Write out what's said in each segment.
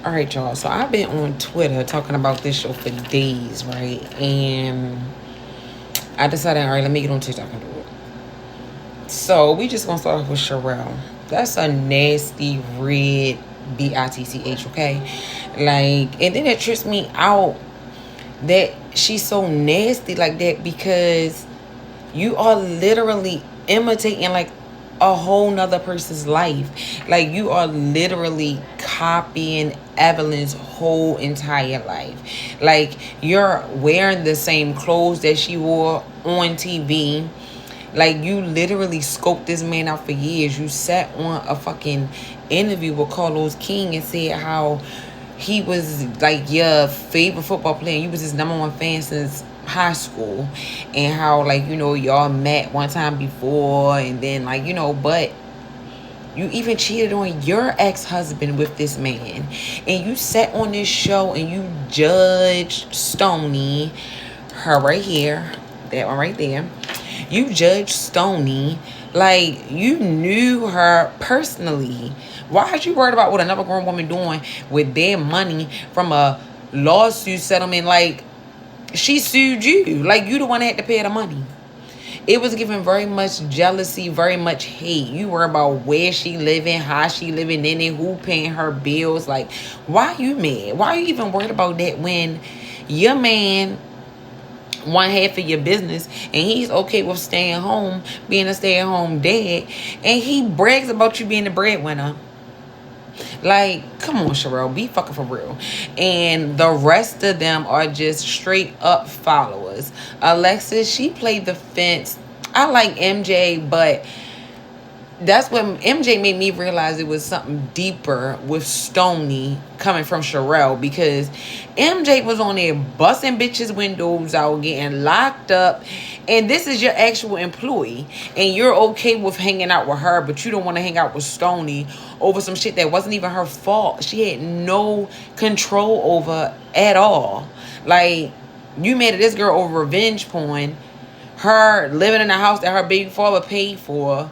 All right, y'all. So I've been on Twitter talking about this show for days, right? And I decided, all right, let me get on TikTok and do it. So we just gonna start off with Sherelle. That's a nasty red bitch, okay? Like, and then it trips me out that she's so nasty like that because you are literally imitating like a whole nother person's life. Like you are literally copying Evelyn's whole entire life. Like you're wearing the same clothes that she wore on TV. Like you literally scoped this man out for years. You sat on a fucking interview with Carlos King and said how he was like your favorite football player. You was his number one fan since high school, and how like y'all met one time before, and then but you even cheated on your ex-husband with this man, and you sat on this show and you judged Stony, her right here, that one right there. You judged Stony like you knew her personally. Why are you worried about what another grown woman doing with their money from a lawsuit settlement? Like she sued you. Like you the one that had to pay the money. It was given very much jealousy, very much hate. You worry about where she living, how she living in it, who paying her bills. Like, why you mad? Why are you even worried about that when your man one half of your business and he's okay with staying home, being a stay-at-home dad, and he brags about you being the breadwinner? Like, come on, Sherelle, be fucking for real. And the rest of them are just straight up followers. Alexis, she played the fence. I like MJ, but that's when MJ made me realize it was something deeper with Stony coming from Sherelle, because MJ was on there busting bitches' windows out, getting locked up, and this is your actual employee, and you're okay with hanging out with her, but you don't want to hang out with Stony over some shit that wasn't even her fault. She had no control over at all. Like, you made this girl over revenge porn, her living in a house that her baby father paid for,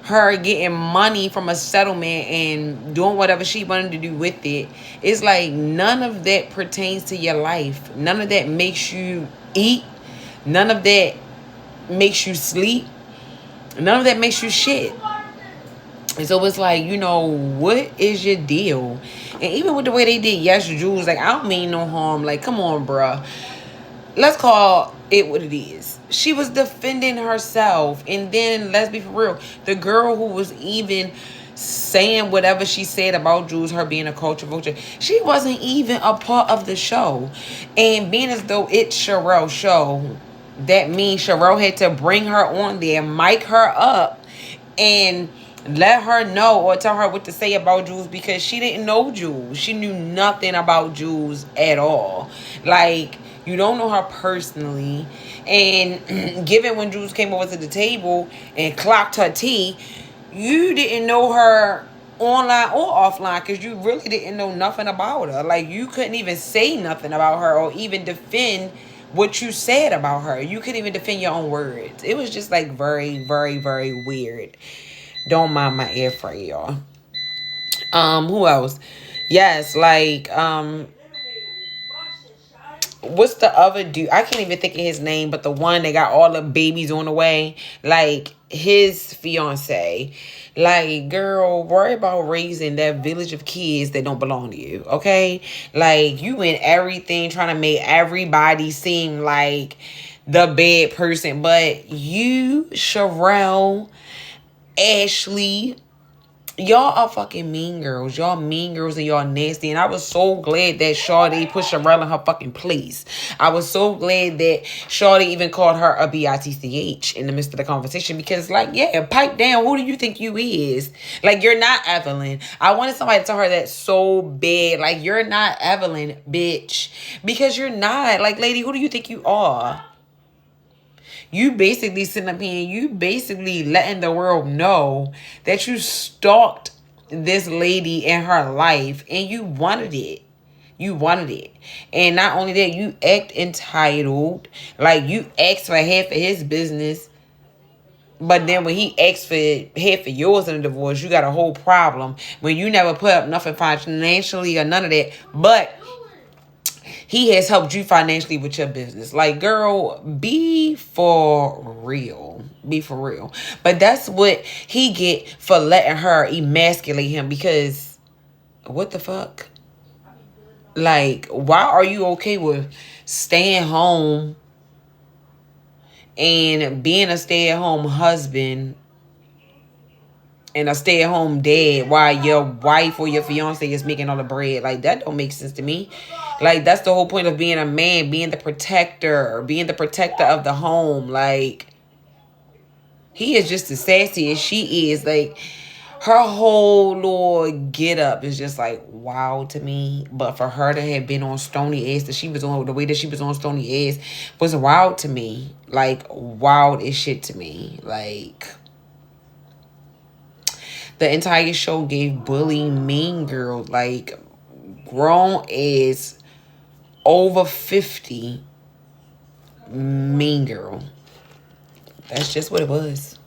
her getting money from a settlement and doing whatever she wanted to do with it. It's like none of that pertains to your life. None of that makes you eat. None of that makes you sleep. None of that makes you shit. And so it's like, what is your deal? And even with the way they did Yes Jules, like, I don't mean no harm. Like, come on, bruh. Let's call it what it is. She was defending herself. And then, let's be for real, the girl who was even saying whatever she said about Jules, her being a culture vulture, she wasn't even a part of the show. And being as though it's Sherelle's show, that means Sherelle had to bring her on there, mic her up, and let her know or tell her what to say about Jules, because she didn't know Jules. She knew nothing about Jules at all. Like, you don't know her personally. And given when Jules came over to the table and clocked her tea, you didn't know her online or offline, because you really didn't know nothing about her. Like, you couldn't even say nothing about her or even defend what you said about her. You couldn't even defend your own words. It was just like very, very, very weird. Don't mind my air fryer, y'all. Who else? Yes, like, what's the other dude? I can't even think of his name, but the one that got all the babies on the way, like his fiance. Like, girl, worry about raising that village of kids that don't belong to you, okay? Like, you in everything trying to make everybody seem like the bad person, but you, Sherelle, Ashley, y'all are fucking mean girls. Y'all mean girls and y'all nasty. And I was so glad that Shawty put Sherelle in her fucking place. I was so glad that Shawty even called her a bitch in the midst of the conversation. Because, like, yeah, pipe down. Who do you think you is? Like, you're not Evelyn. I wanted somebody to tell her that so bad. Like, you're not Evelyn, bitch. Because you're not. Like, lady, who do you think you are? You basically sitting up here and you basically letting the world know that you stalked this lady in her life and you wanted it. You wanted it. And not only that, you act entitled. Like, you asked for half of his business But then when he asked for head for yours in a divorce, you got a whole problem. When you never put up nothing financially or none of that. But he has helped you financially with your business. Like, girl, be for real. Be for real. But that's what he get for letting her emasculate him. Because what the fuck? Like, why are you okay with staying home and being a stay-at-home husband and a stay-at-home dad while your wife or your fiance is making all the bread? Like, that don't make sense to me. Like, that's the whole point of being a man, being the protector of the home. Like, he is just as sassy as she is. Like, her whole little get up is just like wow to me. But for her to have been on Stony Ass that she was on, the way that she was on Stony Ass was wild to me. Like, wild as shit to me. Like, the entire show gave Bully Mean Girl, like, grown as over 50 Mean Girl. That's just what it was.